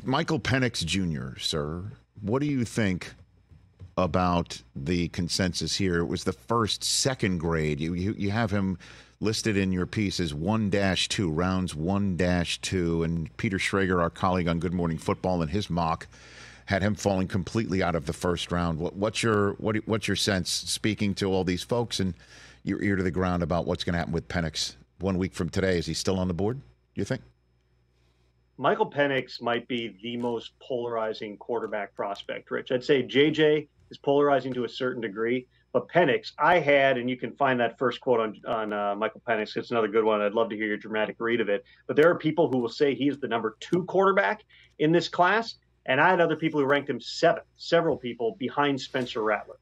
Michael Penix Jr., sir, what do you think about the consensus here? It was the second grade. You have him listed in your piece as 1-2, rounds 1-2. And Peter Schrager, our colleague on Good Morning Football, in his mock, had him falling completely out of the first round. What's your sense, speaking to all these folks and your ear to the ground, about what's going to happen with Penix 1 week from today? Is he still on the board, do you think? Michael Penix might be the most polarizing quarterback prospect, Rich. I'd say JJ is polarizing to a certain degree, but Penix, I had, and you can find that first quote on Michael Penix. It's another good one. I'd love to hear your dramatic read of it. But there are people who will say he's the number 2 quarterback in this class, and I had other people who ranked him 7th, several people behind Spencer Rattler.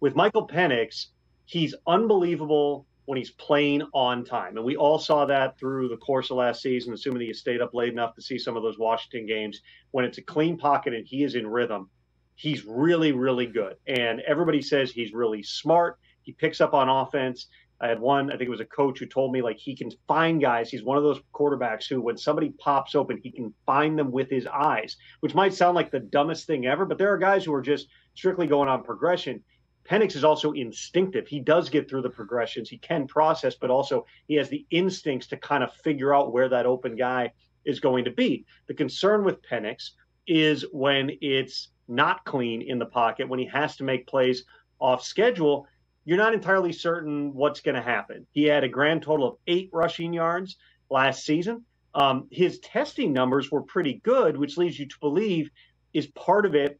With Michael Penix, he's unbelievable when he's playing on time. And we all saw that through the course of last season, assuming that you stayed up late enough to see some of those Washington games. When it's a clean pocket and he is in rhythm, he's really, really good. And everybody says he's really smart. He picks up on offense. I had one, I think it was a coach, who told me, like, he can find guys. He's one of those quarterbacks who, when somebody pops open, he can find them with his eyes, which might sound like the dumbest thing ever, but there are guys who are just strictly going on progression. Penix is also instinctive. He does get through the progressions. He can process, but also he has the instincts to kind of figure out where that open guy is going to be. The concern with Penix is when it's not clean in the pocket, when he has to make plays off schedule, you're not entirely certain what's going to happen. He had a grand total of 8 rushing yards last season. His testing numbers were pretty good, which leads you to believe, is part of it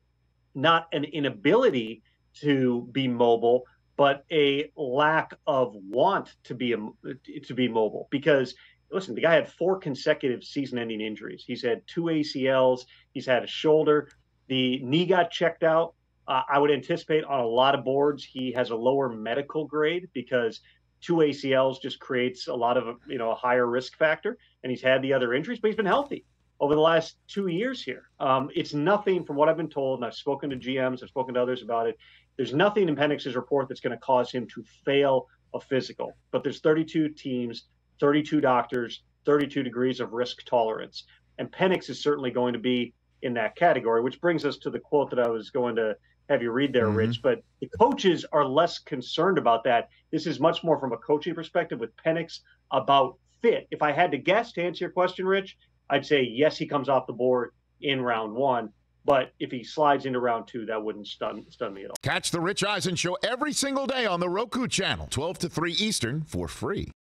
not an inability to be mobile, but a lack of want to be mobile. Because, listen, the guy had 4 consecutive season-ending injuries. He's had 2 ACLs. He's had a shoulder. The knee got checked out. I would anticipate on a lot of boards he has a lower medical grade, because 2 ACLs just creates a lot of, a higher risk factor. And he's had the other injuries, but he's been healthy over the last 2 years here. It's nothing, from what I've been told, and I've spoken to GMs, I've spoken to others about it, there's nothing in Penix's report that's going to cause him to fail a physical. But there's 32 teams, 32 doctors, 32 degrees of risk tolerance. And Penix is certainly going to be in that category, which brings us to the quote that I was going to have you read there, Rich. But the coaches are less concerned about that. This is much more from a coaching perspective with Penix about fit. If I had to guess, to answer your question, Rich, I'd say yes, he comes off the board in round 1. But if he slides into round 2, that wouldn't stun me at all. Catch the Rich Eisen Show every single day on the Roku channel, 12 to 3 Eastern, for free.